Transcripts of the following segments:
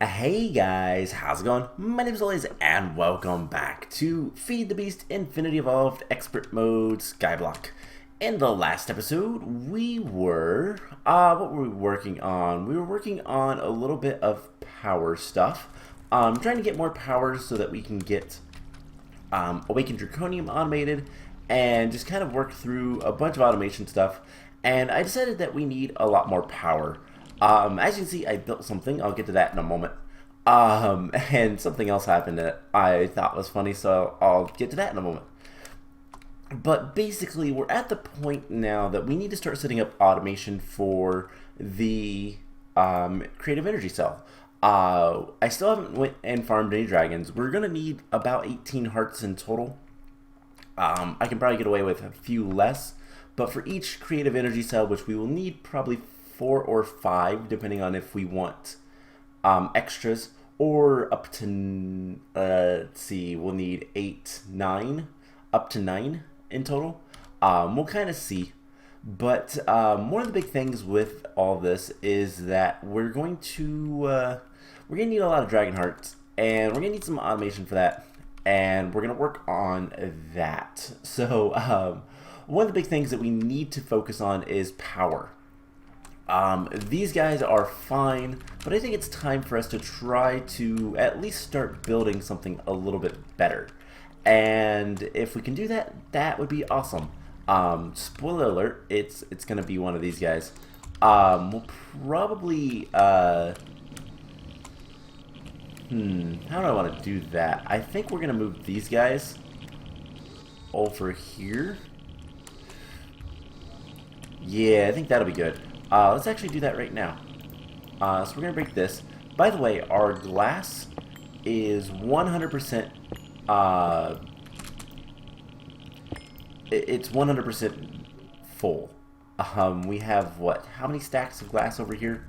Hey guys, how's it going? My name is Liz and welcome back to Feed the Beast Infinity Evolved Expert Mode Skyblock. In the last episode, what were we working on? We were working on a little bit of power stuff. Trying to get more power so that we can get Awakened Draconium automated and just kind of work through a bunch of automation stuff. And I decided that we need a lot more power. As you can see, I built something. I'll get to that in a moment. And something else happened that I thought was funny, so I'll get to that in a moment. But basically, we're at the point now that we need to start setting up automation for the creative energy cell. I still haven't went and farmed any dragons. We're going to need about 18 hearts in total. I can probably get away with a few less, but for each creative energy cell, which we will need probably 4 or 5, depending on if we want extras, or up to, let's see, we'll need 8, 9, up to 9 in total. We'll kind of see. But one of the big things with all this is that we're going to need a lot of dragon hearts, and we're going to need some automation for that, and we're going to work on that. So one of the big things that we need to focus on is power. These guys are fine, but I think it's time for us to try to at least start building something a little bit better. And if we can do that, that would be awesome. Spoiler alert, it's going to be one of these guys. We'll probably, how do I want to do that? I think we're going to move these guys over here. Yeah, I think that'll be good. Let's actually do that right now. So we're going to break this. By the way, our glass is 100%, it's 100% full. We have, what, how many stacks of glass over here?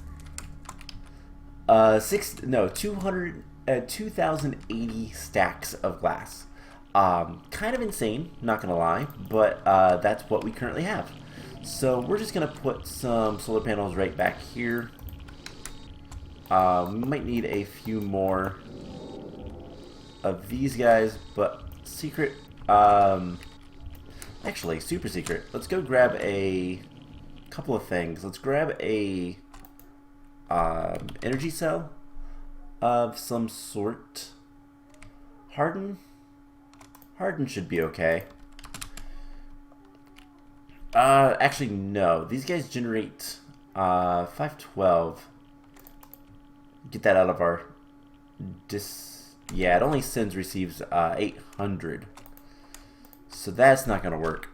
2,080 stacks of glass. Kind of insane, not going to lie, but that's what we currently have. So we're just going to put some solar panels right back here. We might need a few more of these guys, but secret, actually super secret. Let's go grab a couple of things. Let's grab a energy cell of some sort. Harden should be okay. Actually, no. These guys generate 512. Get that out of our yeah, it only sends receives 800. So that's not going to work.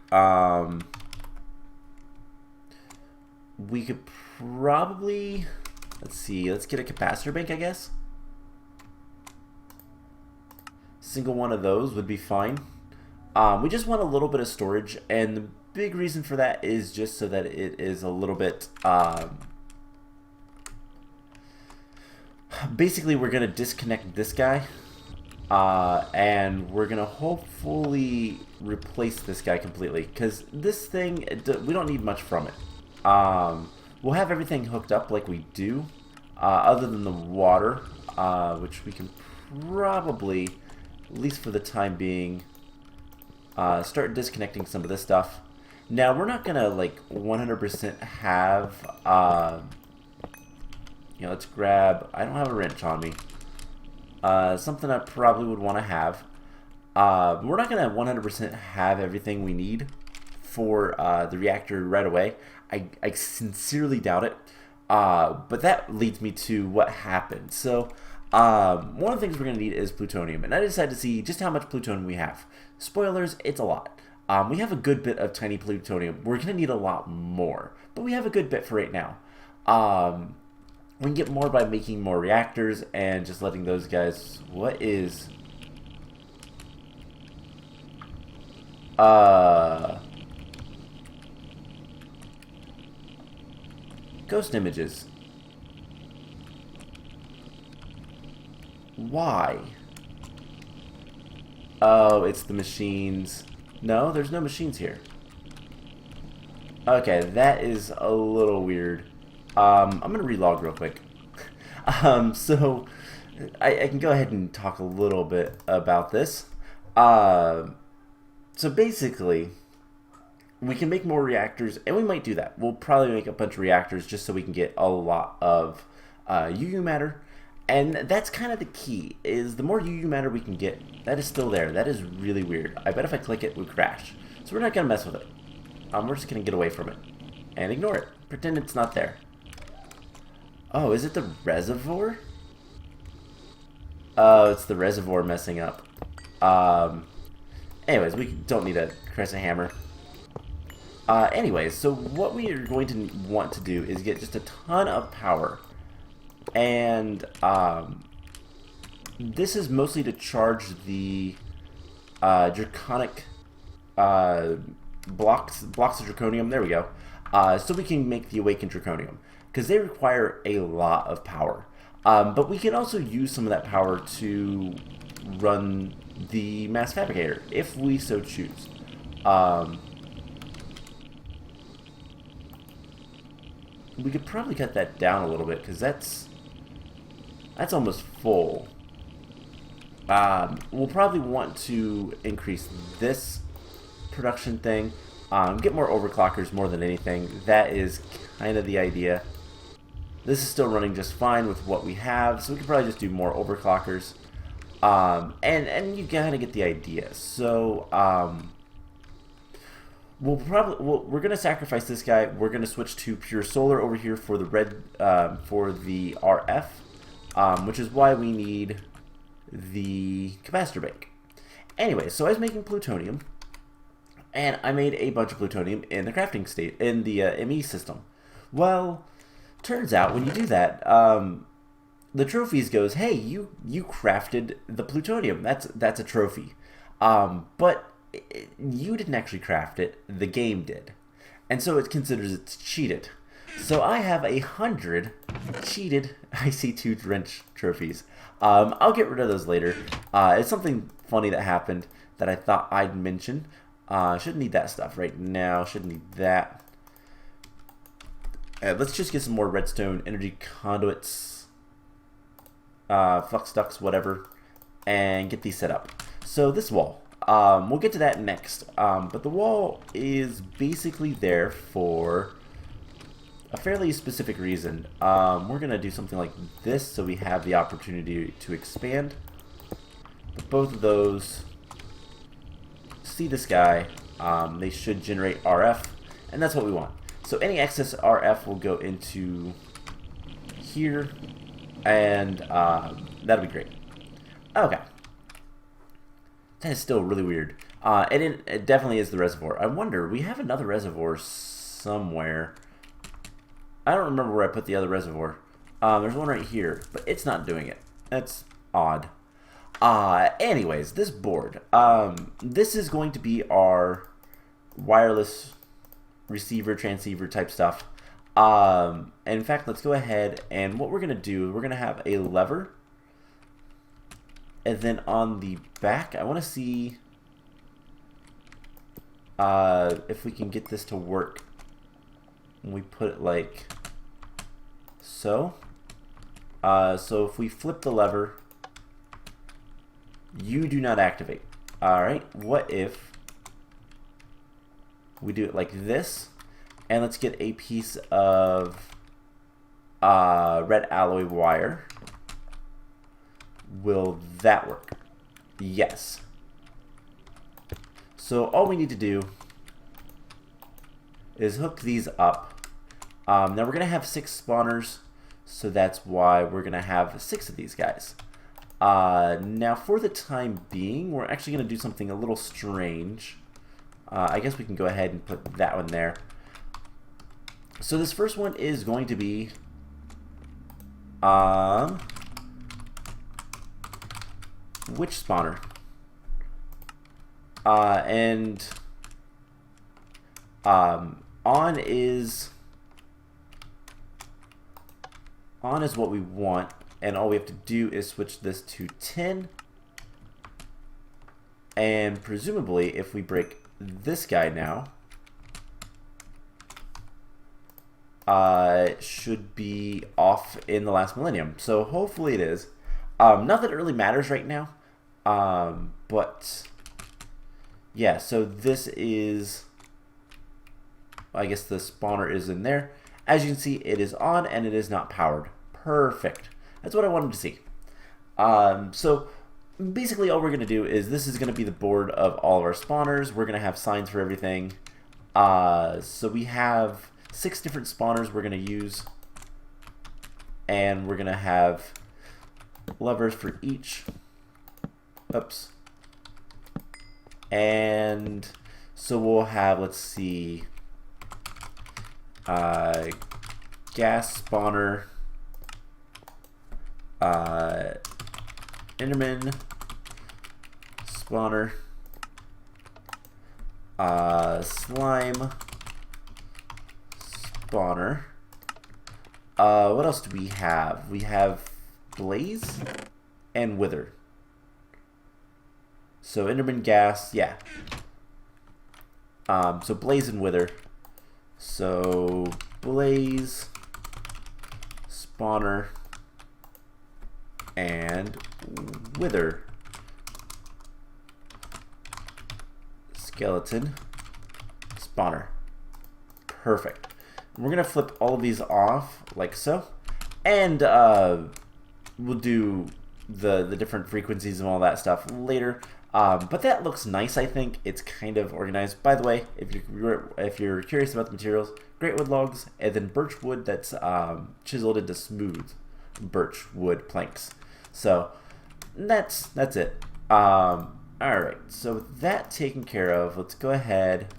We could probably, let's see, let's get a capacitor bank, I guess. Single one of those would be fine. We just want a little bit of storage, and the big reason for that is just so that it is a little bit, basically we're going to disconnect this guy, and we're going to hopefully replace this guy completely, because this thing, we don't need much from it. We'll have everything hooked up like we do, other than the water, which we can probably, at least for the time being, start disconnecting some of this stuff. Now, we're not going to, like, 100% have, let's grab, I don't have a wrench on me. Something I probably would want to have. We're not going to 100% have everything we need for the reactor right away. I sincerely doubt it. But that leads me to what happened. So, one of the things we're going to need is plutonium. And I decided to see just how much plutonium we have. Spoilers, it's a lot. We have a good bit of tiny plutonium. We're going to need a lot more. But we have a good bit for right now. We can get more by making more reactors and just letting those guys... What is... Ghost images. Why? Oh, it's the machines. No, there's no machines here. Okay, that is a little weird. I'm gonna relog real quick. So I can go ahead and talk a little bit about this. Uh, so basically, we can make more reactors, and we might do that. We'll probably make a bunch of reactors just so we can get a lot of UU matter. And that's kind of the key, is the more UU matter we can get, that is still there. That is really weird. I bet if I click it, we crash. So we're not going to mess with it. We're just going to get away from it. And ignore it. Pretend it's not there. Oh, is it the reservoir? Oh, it's the reservoir messing up. Anyways, we don't need a crescent hammer. Anyways, so what we are going to want to do is get just a ton of power. And this is mostly to charge the draconic blocks of draconium. There we go. So we can make the awakened draconium, because they require a lot of power. But we can also use some of that power to run the mass fabricator if we so choose. We could probably cut that down a little bit, because that's almost full. We'll probably want to increase this production thing. Get more overclockers more than anything. That is kind of the idea. This is still running just fine with what we have, so we could probably just do more overclockers. And you kind of get the idea. So we're gonna sacrifice this guy. We're gonna switch to pure solar over here for the red for the RF, which is why we need the capacitor bank. Anyway, so I was making plutonium, and I made a bunch of plutonium in the crafting state in the ME system. Well, turns out when you do that, the trophies goes, hey, you crafted the plutonium. That's a trophy, but you didn't actually craft it. The game did, and so it considers it's cheated. So I have 100 cheated IC2 Drench trophies. I'll get rid of those later. It's something funny that happened that I thought I'd mention. Shouldn't need that stuff right now. Shouldn't need that. Let's just get some more redstone energy conduits, flux ducts, whatever, and get these set up. So this wall, we'll get to that next. But the wall is basically there for a fairly specific reason. We're gonna do something like this so we have the opportunity to expand. But both of those, see this guy, they should generate RF, and that's what we want. So any excess RF will go into here, and that'll be great. Okay. That is still really weird. And it definitely is the reservoir. I wonder, we have another reservoir somewhere. I don't remember where I put the other reservoir. There's one right here, but it's not doing it. That's odd. Anyways, this board. This is going to be our wireless receiver, transceiver type stuff. And in fact, let's go ahead, and what we're going to do, we're going to have a lever. And then on the back, I want to see if we can get this to work. And we put it like so. So if we flip the lever, you do not activate. Alright, what if we do it like this, and let's get a piece of red alloy wire. Will that work? Yes. So all we need to do is hook these up. Now we're going to have 6 spawners, so that's why we're going to have 6 of these guys. Now for the time being, we're actually going to do something a little strange. I guess we can go ahead and put that one there. So this first one is going to be which spawner? On is what we want, and all we have to do is switch this to 10, and presumably if we break this guy now, it should be off in the last millennium. So hopefully it is. Not that it really matters right now, but yeah, so this is, I guess the spawner is in there. As you can see, it is on and it is not powered. Perfect. That's what I wanted to see. So basically all we're going to do is this is going to be the board of all of our spawners. We're going to have signs for everything. So we have 6 different spawners we're going to use. And we're going to have levers for each. Oops. And so we'll have, let's see, gas spawner, Enderman spawner, slime spawner. What else do we have? We have blaze and wither. So Enderman gas, yeah. So blaze and wither. So blaze, spawner, and wither. Skeleton, spawner. Perfect. We're gonna flip all of these off like so, and we'll do the different frequencies and all that stuff later. But that looks nice. I think it's kind of organized. By the way, if you're curious about the materials, great wood logs and then birch wood that's chiseled into smooth birch wood planks. So that's it. All right. So with that taken care of, let's go ahead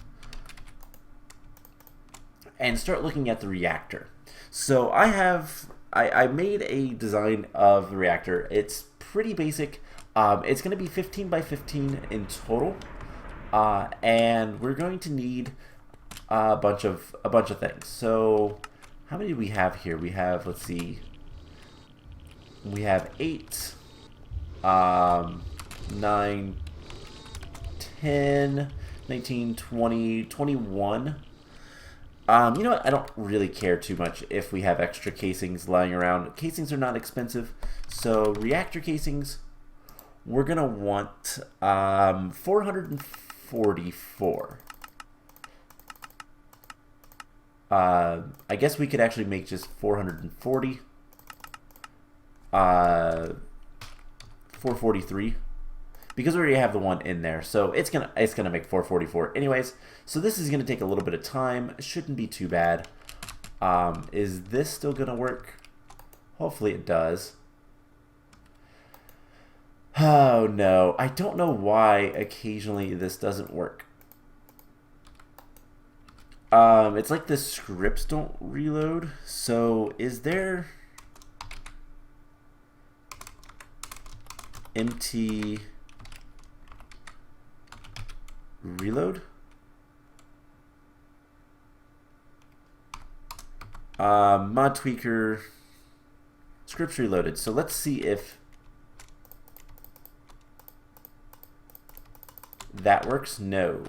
and start looking at the reactor. So I made a design of the reactor. It's pretty basic. It's going to be 15 by 15 in total, and we're going to need a bunch of things. So how many do we have here? We have, let's see, we have 8, 9, 10, 19, 20, 21. You know what? I don't really care too much if we have extra casings lying around. Casings are not expensive, so reactor casings, we're going to want 444. I guess we could actually make just 440. 443. Because we already have the one in there, so it's gonna make 444 anyways. So this is gonna take a little bit of time. It shouldn't be too bad. Is this still gonna work? Hopefully it does. Oh no, I don't know why occasionally this doesn't work. It's like the scripts don't reload. So is there empty reload? Mod tweaker scripts reloaded. So let's see if that works. No.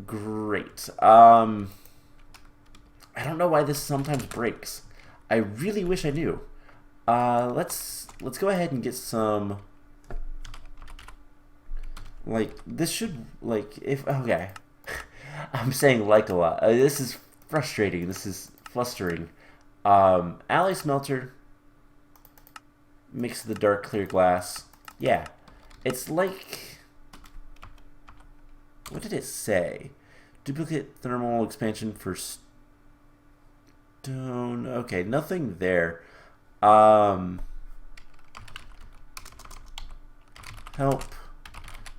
Great. I don't know why this sometimes breaks. I really wish I knew. Let's go ahead and get some. Like, this should, like, if, okay. I'm saying like a lot. This is frustrating. This is flustering. Alloy smelter. Mix the dark clear glass. Yeah. It's like, what did it say? Duplicate thermal expansion for stone. Okay, nothing there. Help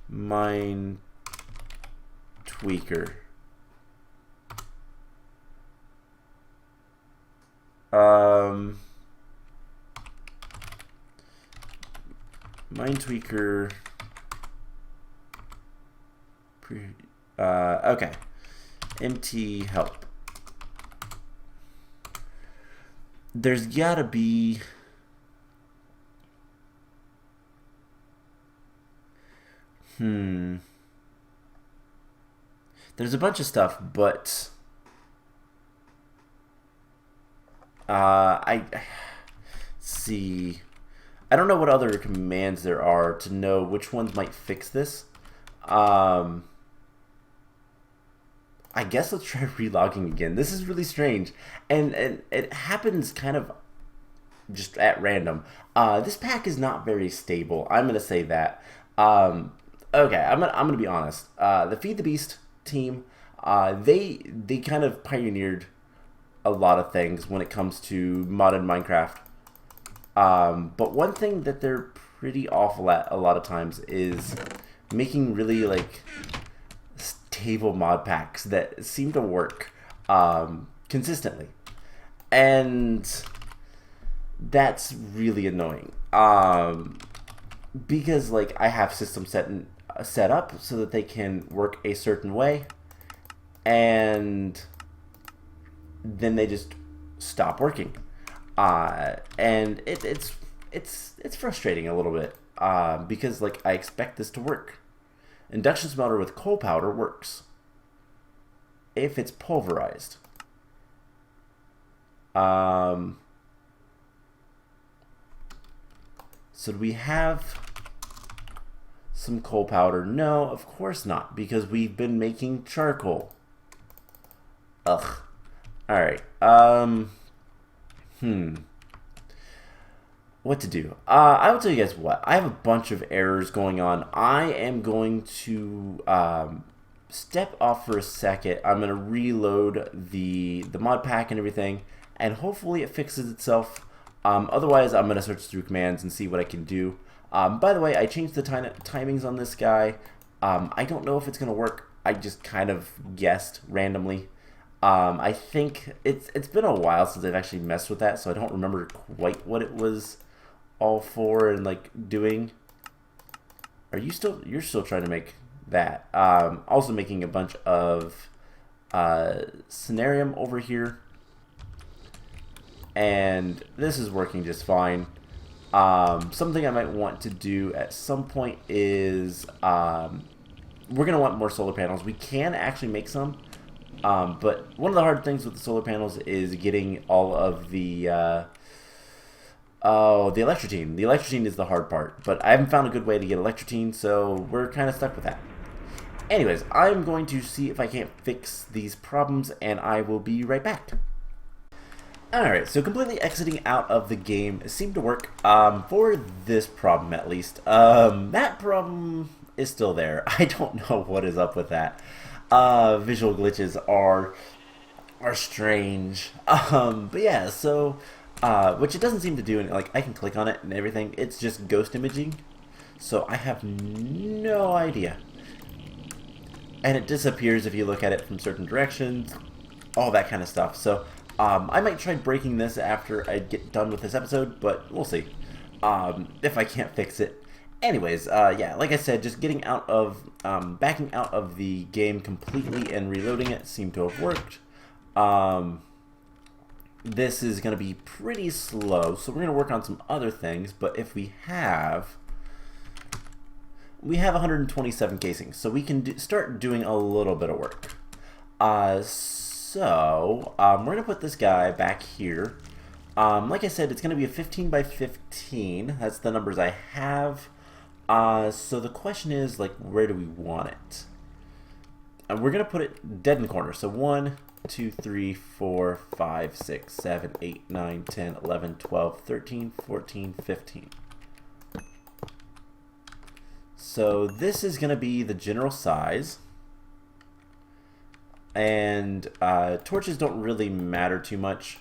mine tweaker. Mine tweaker. Okay. Empty help. There's gotta be. There's a bunch of stuff, but see. I don't know what other commands there are to know which ones might fix this. I guess let's try relogging again. This is really strange, and it happens kind of just at random. This pack is not very stable. I'm gonna say that. Okay, I'm gonna be honest. The Feed the Beast team, they kind of pioneered a lot of things when it comes to modded Minecraft. But one thing that they're pretty awful at a lot of times is making really like stable mod packs that seem to work consistently, and that's really annoying. Because like I have systems set up so that they can work a certain way, and then they just stop working, and it's frustrating a little bit, because like I expect this to work. Induction smelter with coal powder works if it's pulverized. So do we have some coal powder? No, of course not, because we've been making charcoal. Ugh. Alright. What to do? I will tell you guys what. I have a bunch of errors going on. I am going to step off for a second. I'm going to reload the mod pack and everything, and hopefully it fixes itself. Otherwise, I'm going to search through commands and see what I can do. By the way, I changed the timings on this guy. I don't know if it's going to work. I just kind of guessed randomly. I think it's been a while since I've actually messed with that, so I don't remember quite what it was all for and like doing. You're still trying to make that. Also making a bunch of scenarium over here, and this is working just fine. Something I might want to do at some point is we're gonna want more solar panels. We can actually make some, but one of the hard things with the solar panels is getting all of the the electrotine. The electrotine is the hard part, but I haven't found a good way to get electrotine, so we're kind of stuck with that. Anyways, I'm going to see if I can't fix these problems, and I will be right back. Alright, so completely exiting out of the game seemed to work, for this problem at least. That problem is still there. I don't know what is up with that. Visual glitches are strange. But yeah, so which it doesn't seem to do, and like I can click on it and everything. It's just ghost imaging, so I have no idea. And it disappears if you look at it from certain directions, all that kind of stuff. So I might try breaking this after I get done with this episode, but we'll see if I can't fix it. Anyways, yeah, like I said, just getting out of, backing out of the game completely and reloading it seemed to have worked. This is going to be pretty slow, so we're going to work on some other things, but if we have 127 casings, so we can start doing a little bit of work. So we're going to put this guy back here. Like I said, it's going to be a 15 by 15. That's the numbers I have. So the question is, like, where do we want it? And we're going to put it dead in the corner. So 1, 2, 3, 4, 5, 6, 7, 8, 9, 10, 11, 12, 13, 14, 15. So this is going to be the general size. And torches don't really matter too much.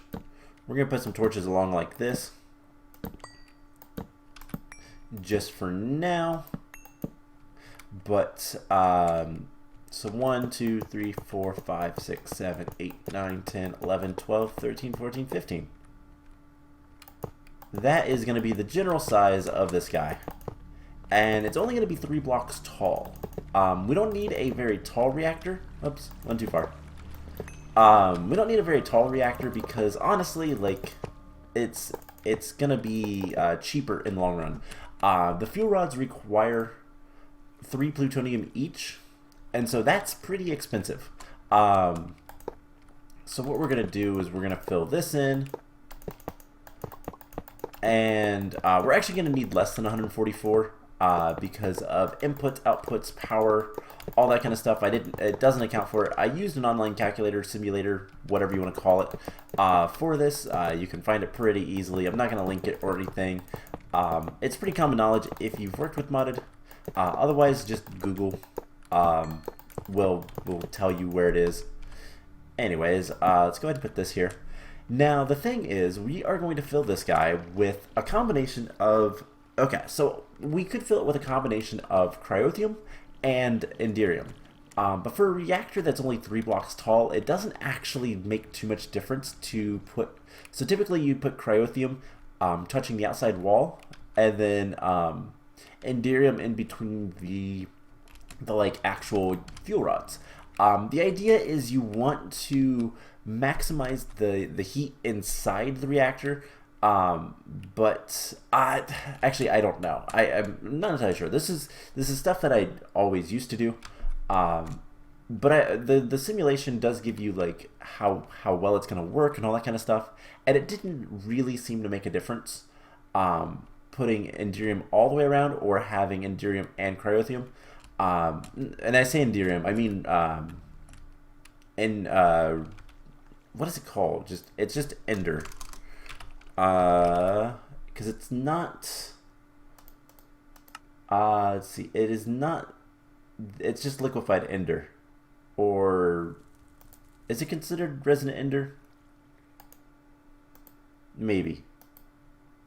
We're going to put some torches along like this, just for now. But so 1, 2, 3, 4, 5, 6, 7, 8, 9, 10, 11, 12, 13, 14, 15. That is going to be the general size of this guy. And it's only going to be 3 blocks tall. We don't need a very tall reactor. Oops, went too far. We don't need a very tall reactor because honestly, like, it's gonna be cheaper in the long run. The fuel rods require 3 plutonium each, and so that's pretty expensive. So what we're gonna do is we're gonna fill this in, And we're actually going to need less than 144 because of inputs, outputs, power, all that kind of stuff. It doesn't account for it. I used an online calculator, simulator, whatever you want to call it, for this. You can find it pretty easily. I'm not going to link it or anything. It's pretty common knowledge if you've worked with modded. Otherwise, just Google will tell you where it is. Anyways, let's go ahead and put this here. Now, the thing is, we are going to fill this guy with a combination of... Okay, so we could fill it with a combination of cryothium and enderium. But for a reactor that's only 3 blocks tall, it doesn't actually make too much difference to put... So typically you put cryothium touching the outside wall, and then enderium in between the like actual fuel rods. The idea is you want to maximize the heat inside the reactor, but actually I don't know. I'm not entirely sure. This is stuff that I always used to do, but the simulation does give you like how well it's going to work and all that kind of stuff, and it didn't really seem to make a difference putting enderium all the way around or having enderium and cryothium. And I say enderium, I mean what is it called? It's just ender. Because it's not. Let's see. It is not. It's just liquefied ender, or is it considered resonant ender? Maybe.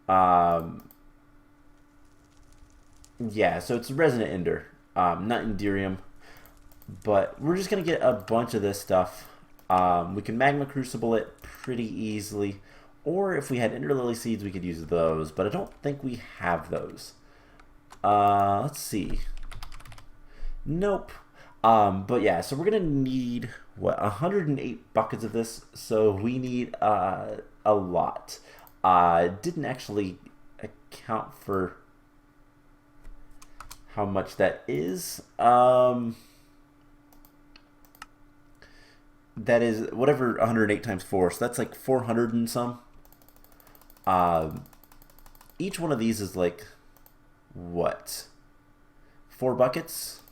Yeah. So it's resonant ender, not enderium. But we're just gonna get a bunch of this stuff. We can magma crucible it pretty easily, or if we had ender lily seeds, we could use those. But I don't think we have those. Let's see. Nope. But yeah, so we're gonna need what 108 buckets of this. So we need a lot. Didn't actually account for how much that is. That is whatever 108 times 4, so that's like 400 and some. Each one of these is like, what? 4 buckets?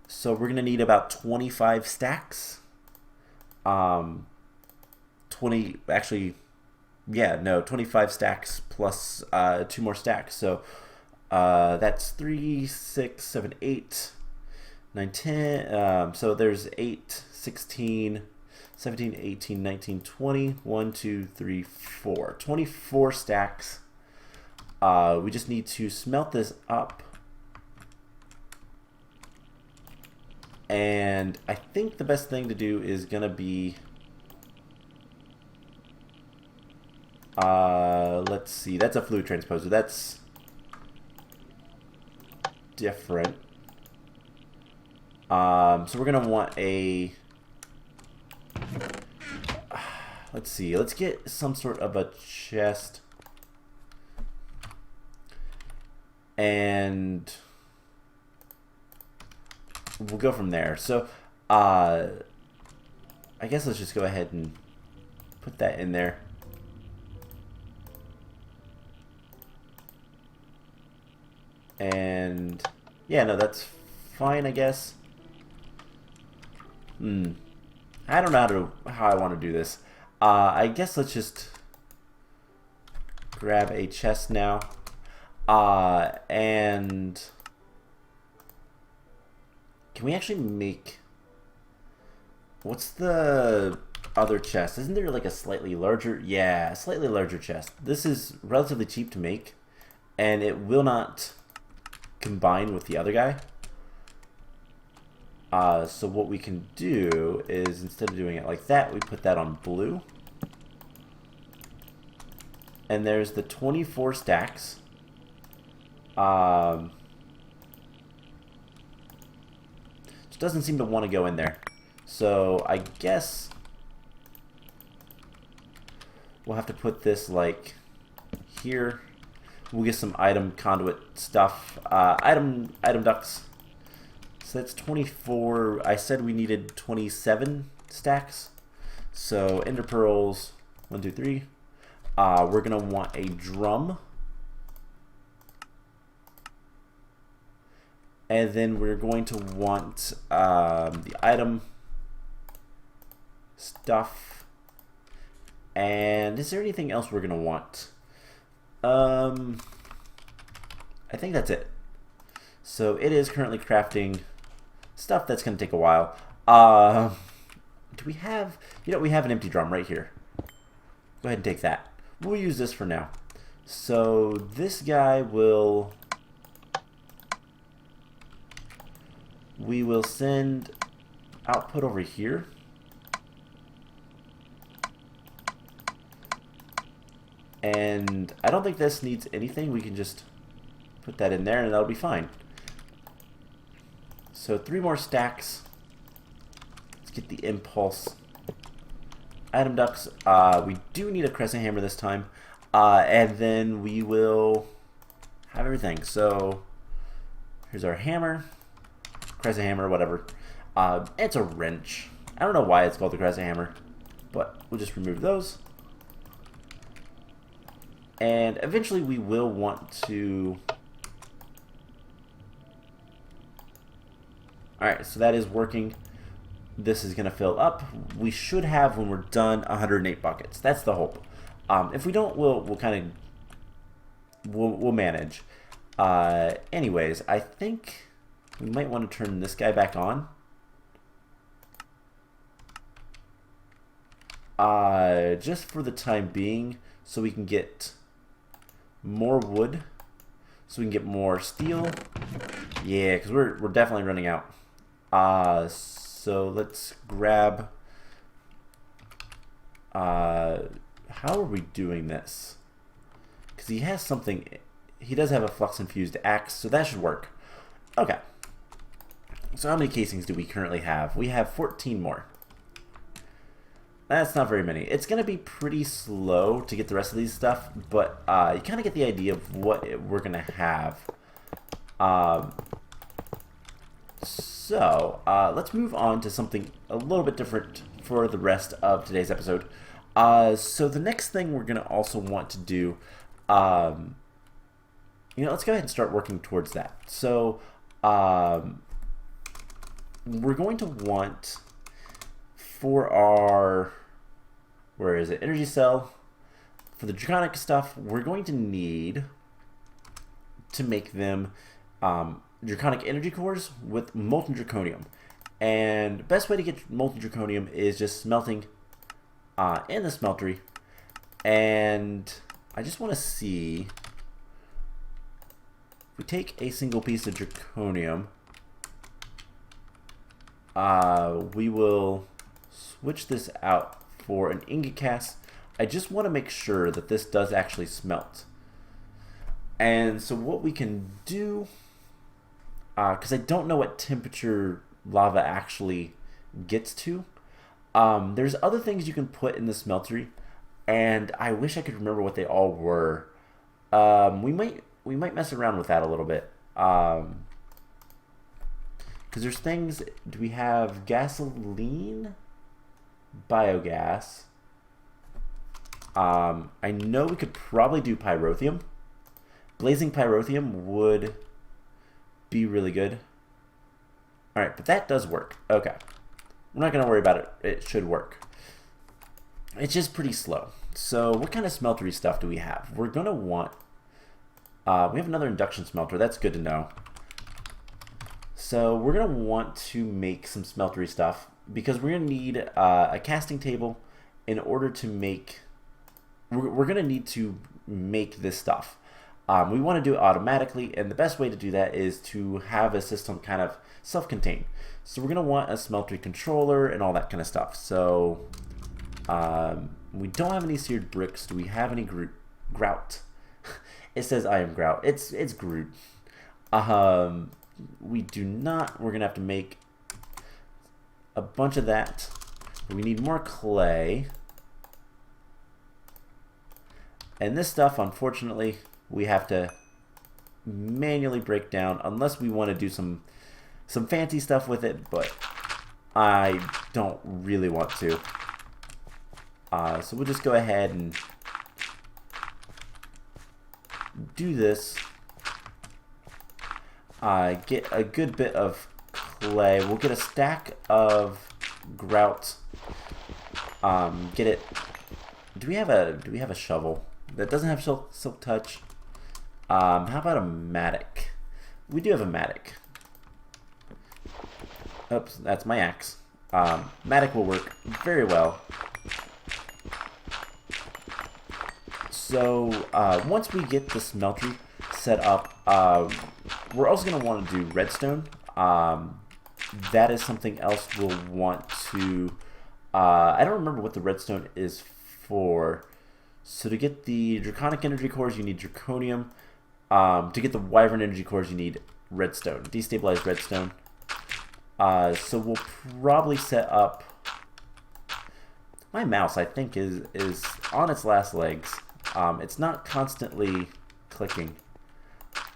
So we're gonna need about 25 stacks. 20, actually, yeah, no, 25 stacks plus 2 more stacks. So that's 3, 6, 7, 8, 9, 10. So there's 8, 16, 17, 18, 19, 20, 1, 2, 3, 4. 24 stacks. We just need to smelt this up. And I think the best thing to do is going to be... let's see. That's a fluid transposer. That's different. So we're going to want a... Let's see. Let's get some sort of a chest. And we'll go from there. So, I guess let's just go ahead and put that in there. And yeah, no, that's fine, I guess. I don't know how I want to do this. I guess let's just grab a chest now. And can we actually make... What's the other chest? Isn't there like a slightly larger... Yeah, slightly larger chest. This is relatively cheap to make, and it will not combine with the other guy. So what we can do is, instead of doing it like that, we put that on blue. And there's the 24 stacks. It doesn't seem to want to go in there. So I guess we'll have to put this like here. We'll get some item conduit stuff. Item ducts. So that's 24. I said we needed 27 stacks. So ender pearls, 1, 2, 3. we're going to want a drum. And then we're going to want the item stuff. And is there anything else we're going to want? I think that's it. So it is currently crafting stuff that's going to take a while. Do we have, we have an empty drum right here. Go ahead and take that. We'll use this for now. So this guy will, we will send output over here. And I don't think this needs anything. We can just put that in there and that'll be fine. So 3 more stacks. Let's get the impulse. Item ducts. We do need a crescent hammer this time. And then we will have everything. So here's our hammer. Crescent hammer, whatever. It's a wrench. I don't know why it's called the crescent hammer, but we'll just remove those. And eventually we will want to... Alright, so that is working. This is going to fill up. We should have, when we're done, 108 buckets. That's the hope. If we don't, we'll kind of... We'll manage. Anyways, I think we might want to turn this guy back on. Just for the time being, so we can get more wood, so we can get more steel. Yeah, because we're definitely running out. So let's grab. How are we doing this? Because he has something. He does have a flux infused axe, so that should work. Okay. So how many casings do we currently have? We have 14 more. That's not very many. It's going to be pretty slow to get the rest of these stuff, but you kind of get the idea of what we're going to have. So let's move on to something a little bit different for the rest of today's episode. So the next thing we're going to also want to do, let's go ahead and start working towards that. So we're going to want for our... Where is it? Energy cell. For the draconic stuff, we're going to need to make them draconic energy cores with molten draconium. And the best way to get molten draconium is just smelting in the smeltery. And I just want to see if we take a single piece of draconium, we will switch this out for an ingot cast. I just want to make sure that this does actually smelt. And so what we can do, because I don't know what temperature lava actually gets to, there's other things you can put in the smeltery, and I wish I could remember what they all were. We might mess around with that a little bit. Because there's things, do we have gasoline? Biogas. I know we could probably do pyrotheum. Blazing pyrotheum would be really good. Alright, but that does work. Okay. We're not going to worry about it. It should work. It's just pretty slow. So what kind of smeltery stuff do we have? We're going to want... we have another induction smelter. That's good to know. So we're going to want to make some smeltery stuff, because we're going to need a casting table in order to make... We're going to need to make this stuff. We want to do it automatically, and the best way to do that is to have a system kind of self-contained. So we're going to want a smeltery controller and all that kind of stuff. So we don't have any seared bricks. Do we have any grout? It says I am grout. It's Groot. We do not. We're going to have to make a bunch of that. We need more clay. And this stuff, unfortunately, we have to manually break down, unless we want to do some fancy stuff with it, but I don't really want to. So we'll just go ahead and do this, get a good bit of clay. We'll get a stack of grout. Get it. Do we have a shovel that doesn't have silk touch? How about a mattock? We do have a mattock. Oops, that's my axe. Mattock will work very well. So once we get the smeltery set up, we're also going to want to do redstone. That is something else we'll want to... I don't remember what the redstone is for. So to get the draconic energy cores, you need draconium. To get the wyvern energy cores, you need redstone, destabilized redstone. So we'll probably set up... My mouse, I think, is on its last legs. It's not constantly clicking.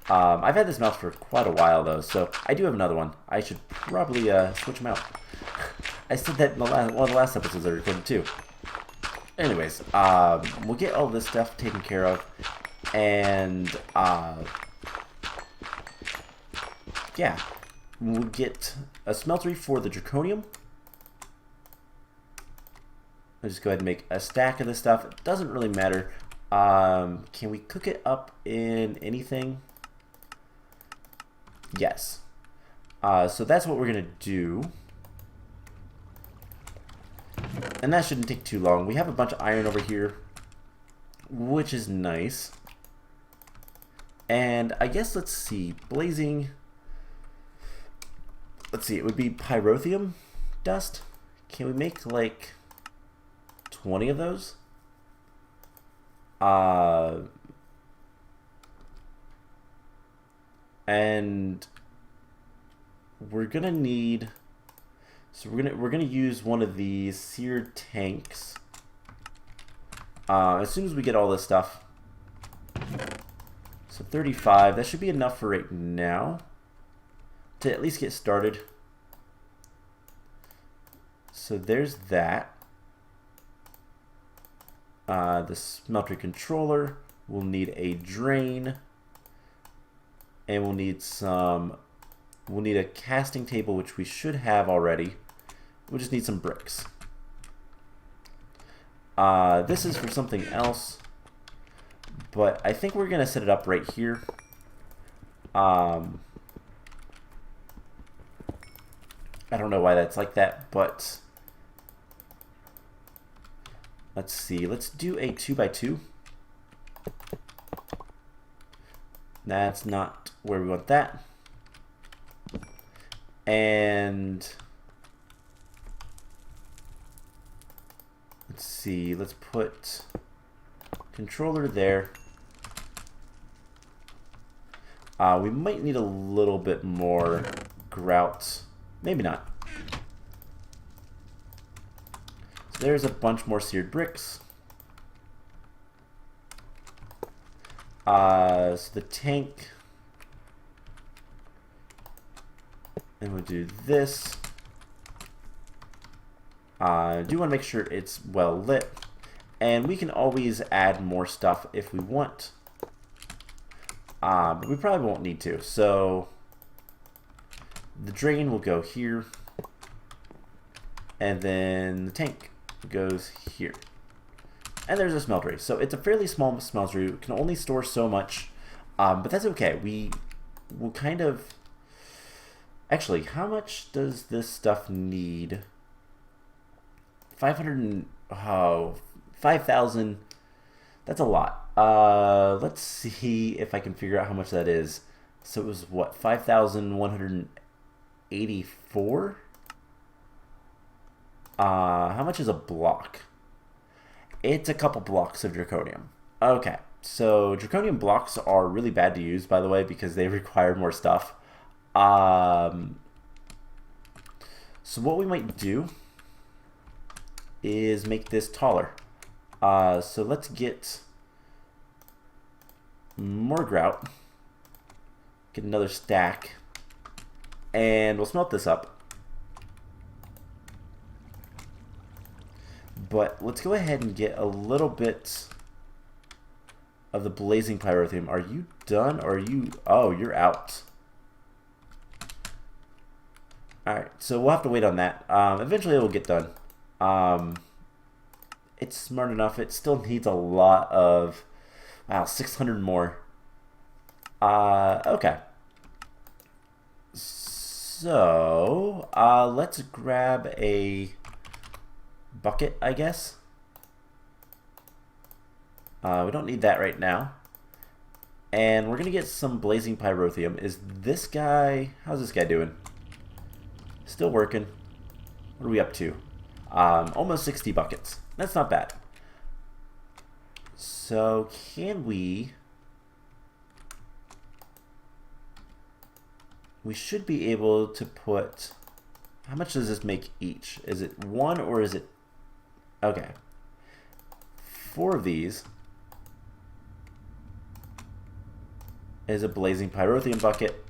I've had this mouse for quite a while, though, so I do have another one. I should probably switch them out. I said that in one of the last episodes I recorded, too. Anyways, we'll get all this stuff taken care of, and, yeah, we'll get a smeltery for the draconium. I'll just go ahead and make a stack of this stuff. It doesn't really matter. Can we cook it up in anything? Yes. So that's what we're going to do. And that shouldn't take too long. We have a bunch of iron over here, which is nice. And I guess, let's see, blazing... Let's see, it would be pyrotheum dust. Can we make, like, 20 of those? And we're gonna need... So we're gonna use one of these seared tanks. As soon as we get all this stuff. So 35, that should be enough for right now to at least get started. So there's that. The smeltery controller. We'll need a drain. And we'll need a casting table, which we should have already. We'll just need some bricks. This is for something else, but I think we're gonna set it up right here. I don't know why that's like that, but let's see. Let's do a 2x2. That's not where we want that. And let's see, let's put controller there. We might need a little bit more grout. Maybe not. So there's a bunch more seared bricks. So the tank, and we'll do this. I do want to make sure it's well lit, and we can always add more stuff if we want, but we probably won't need to. So the drain will go here, and then the tank goes here. And there's a smeltery. So it's a fairly small smeltery. We can only store so much, but that's okay. We will kind of... Actually, how much does this stuff need? 5,000. That's a lot. Let's see if I can figure out how much that is. So it was, what, 5,184? How much is a block? It's a couple blocks of draconium. Okay, so draconium blocks are really bad to use, by the way, because they require more stuff. So what we might do is make this taller. So let's get more grout, get another stack, and we'll smelt this up. But let's go ahead and get a little bit of the blazing pyrotheum. Are you done, or are you... Oh, you're out. Alright, so we'll have to wait on that. Eventually it will get done. It's smart enough. It still needs a lot of... Wow, 600 more. Okay. So, let's grab a bucket, I guess. We don't need that right now. And we're going to get some blazing pyrotheum. Is this guy... How's this guy doing? Still working. What are we up to? Almost 60 buckets. That's not bad. So, can we... We should be able to put... How much does this make each? Is it 1 or is it... Okay. 4 of these is a blazing pyrotheum bucket.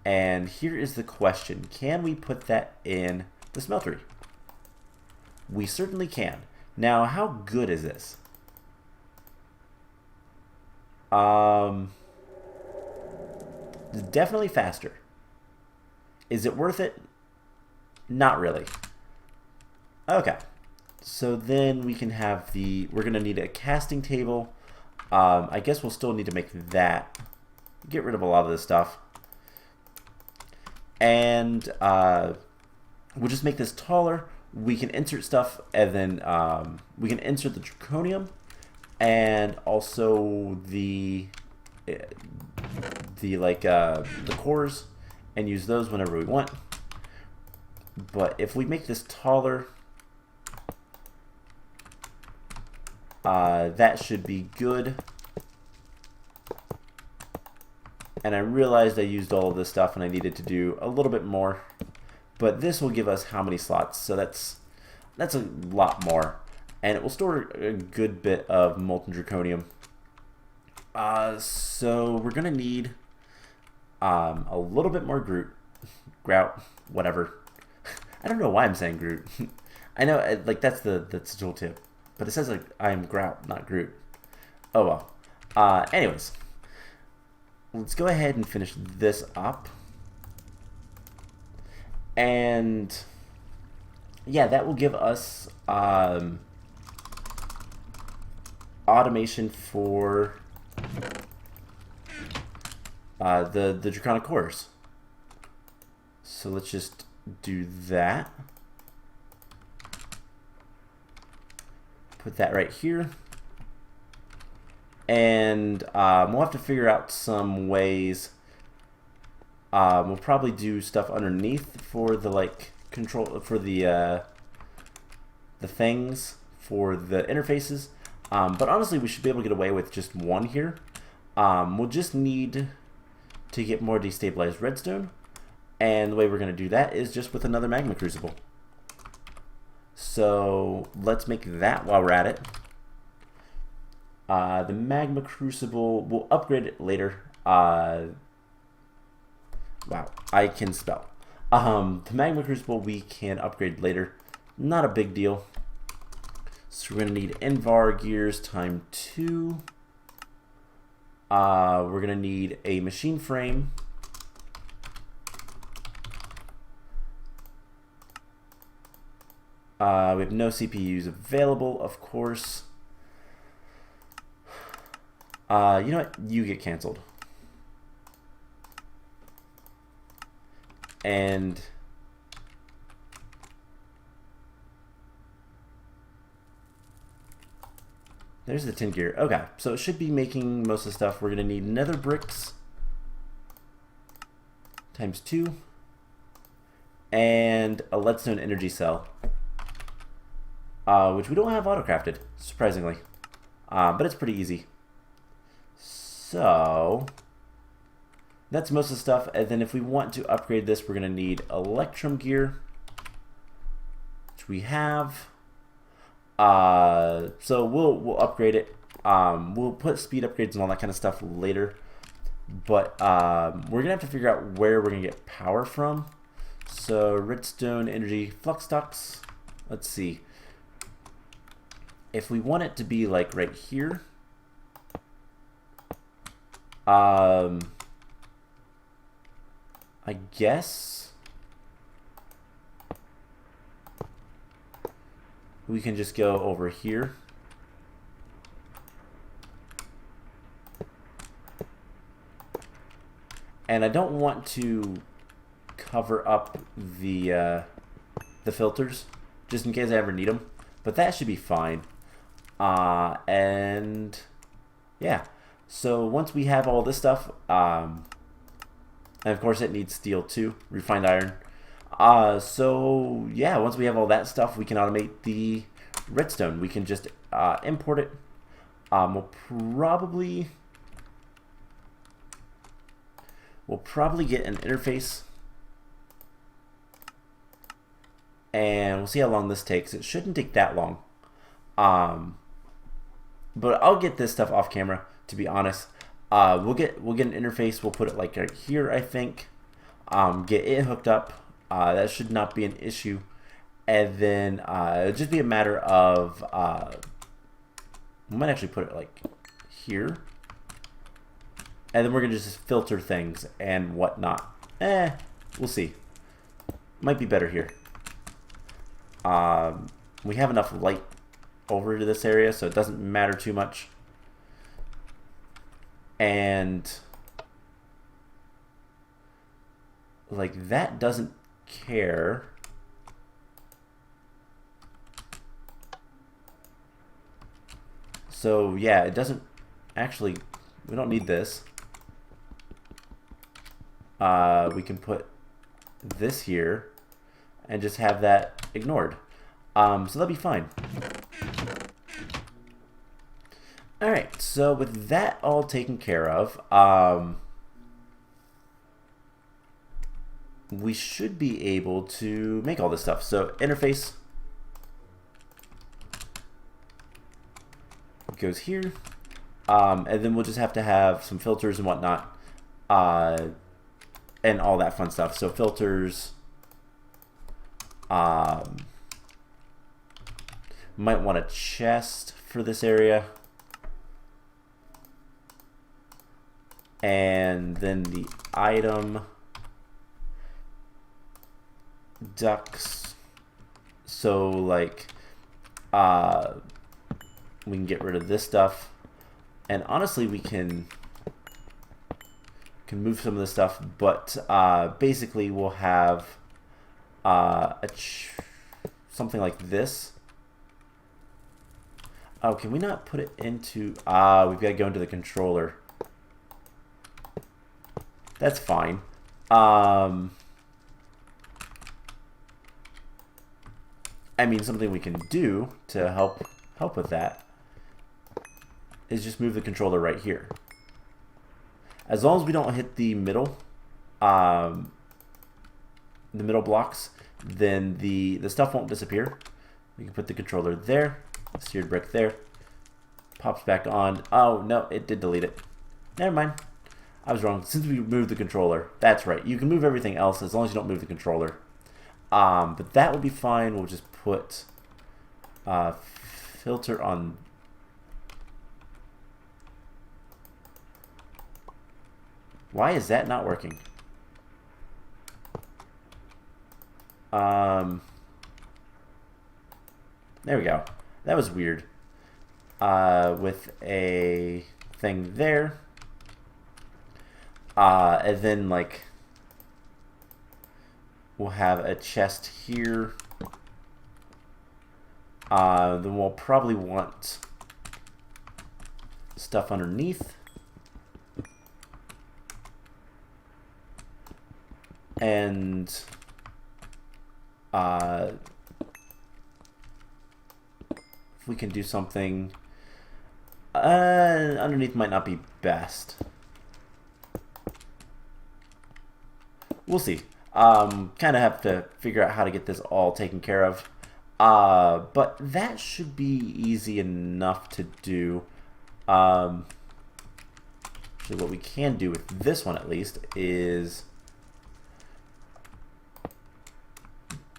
And here is the question. Can we put that in the smeltery? We certainly can. Now, how good is this? Definitely faster. Is it worth it? Not really. Okay. So then we can have the... We're going to need a casting table. I guess we'll still need to make that. Get rid of a lot of this stuff. And we'll just make this taller. We can insert stuff, and then we can insert the draconium and also the cores, and use those whenever we want. But if we make this taller, that should be good. And I realized I used all of this stuff and I needed to do a little bit more. But this will give us how many slots? So that's a lot more. And it will store a good bit of molten draconium. So we're going to need a little bit more grout, whatever. I don't know why I'm saying Groot. I know, like, that's the tooltip. But it says, like, I am grout, not Groot. Oh well. Anyways. Let's go ahead and finish this up. And yeah, that will give us automation for the draconic cores. So let's just do that. Put that right here. And we'll have to figure out some ways. We'll probably do stuff underneath for the control for the things for the interfaces. But honestly, we should be able to get away with just one here. We'll just need to get more destabilized redstone, and the way we're going to do that is just with another magma crucible. So let's make that while we're at it. The magma crucible, we'll upgrade it later. Wow, I can spell. The magma crucible we can upgrade later. Not a big deal. So we're going to need Envar gears times 2. We're going to need a machine frame. We have no CPUs available, of course. You know what? You get canceled. And there's the tin gear. Okay, so it should be making most of the stuff. We're going to need nether bricks times 2 and a leadstone energy cell, which we don't have auto-crafted, surprisingly, but it's pretty easy. So that's most of the stuff. And then if we want to upgrade this, we're going to need electrum gear, which we have. So we'll upgrade it. We'll put speed upgrades and all that kind of stuff later. But we're gonna have to figure out where we're gonna get power from. So redstone energy flux ducts. Let's see. If we want it to be like right here, I guess we can just go over here. And I don't want to cover up the filters, just in case I ever need them. But that should be fine. And yeah, so once we have all this stuff, and of course it needs steel too, refined iron. So yeah, once we have all that stuff, we can automate the redstone. We can just import it. We'll probably get an interface, and we'll see how long this takes. It shouldn't take that long. But I'll get this stuff off camera, to be honest. We'll get an interface. We'll put it like right here, I think. Get it hooked up. That should not be an issue. And then it'll just be a matter of we might actually put it like here. And then we're gonna just filter things and whatnot. We'll see. Might be better here. We have enough light over to this area, so it doesn't matter too much. And like that doesn't care. So yeah, it doesn't actually, we don't need this. We can put this here and just have that ignored. So that'll be fine. Alright, so with that all taken care of, we should be able to make all this stuff. So interface goes here, and then we'll just have to have some filters and whatnot, and all that fun stuff. So filters, might want a chest for this area, and then the item ducts. So like we can get rid of this stuff, and honestly we can move some of this stuff, but basically we'll have something like this. Oh, can we not put it into... we've got to go into the controller. That's fine. I mean, something we can do to help with that is just move the controller right here. As long as we don't hit the middle blocks, then the stuff won't disappear. We can put the controller there. Seared brick there. Pops back on. Oh, no, it did delete it. Never mind. I was wrong. Since we moved the controller. That's right. You can move everything else as long as you don't move the controller. But that will be fine. We'll just put filter on. Why is that not working? There we go. That was weird. With a thing there. And then, like, we'll have a chest here. Then we'll probably want stuff underneath. And if we can do something underneath, might not be best. We'll see. Kind of have to figure out how to get this all taken care of. But that should be easy enough to do. Actually, what we can do with this one at least is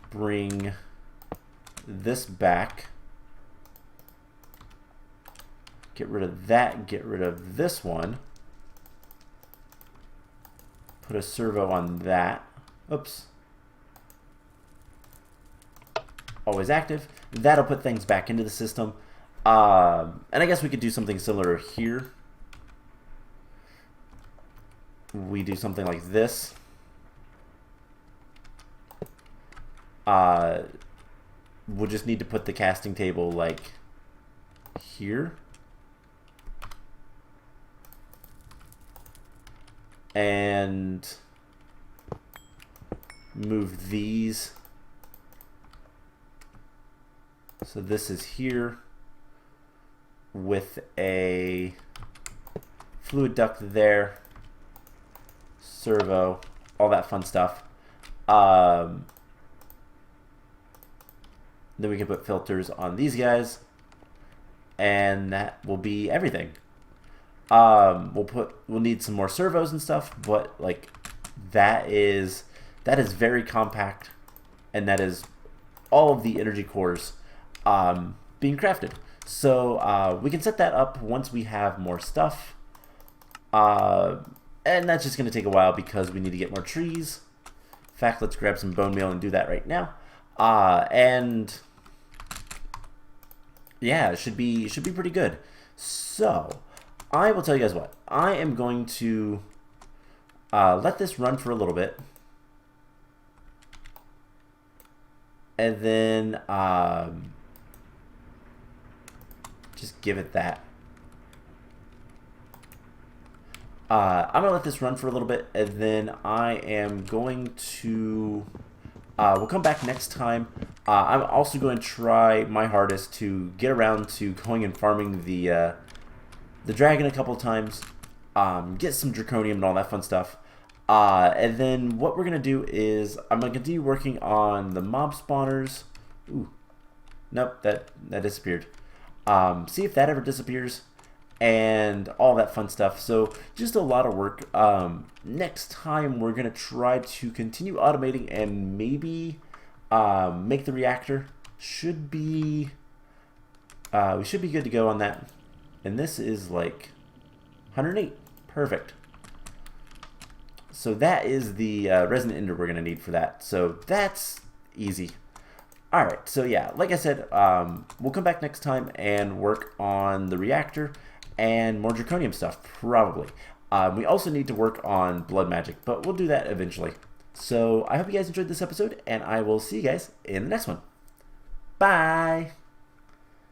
bring this back. Get rid of that, get rid of this one. Put a servo on that. Oops. Always active. That'll put things back into the system. And I guess we could do something similar here. We do something like this. We'll just need to put the casting table like here. And move these. So this is here with a fluid duct there, servo, all that fun stuff. Then we can put filters on these guys, and that will be everything. We'll need some more servos and stuff, but like that is very compact, and that is all of the energy cores being crafted. So we can set that up once we have more stuff, and that's just going to take a while because we need to get more trees. In fact, let's grab some bone meal and do that right now. And yeah, it should be pretty good. So I will tell you guys what, I am going to let this run for a little bit, and then just give it that. I'm going to let this run for a little bit, and then I am going to we'll come back next time. I'm also going to try my hardest to get around to going and farming the dragon a couple times, get some draconium and all that fun stuff. And then what we're going to do is I'm going to continue working on the mob spawners. Ooh, nope, that disappeared. See if that ever disappears and all that fun stuff. So just a lot of work. Next time we're going to try to continue automating and maybe make the reactor. Should be we should be good to go on that. And this is like 108. Perfect. So that is the Resonant Ender we're going to need for that. So that's easy. Alright, so yeah, like I said, we'll come back next time and work on the reactor and more draconium stuff, probably. We also need to work on blood magic, but we'll do that eventually. So I hope you guys enjoyed this episode, and I will see you guys in the next one. Bye!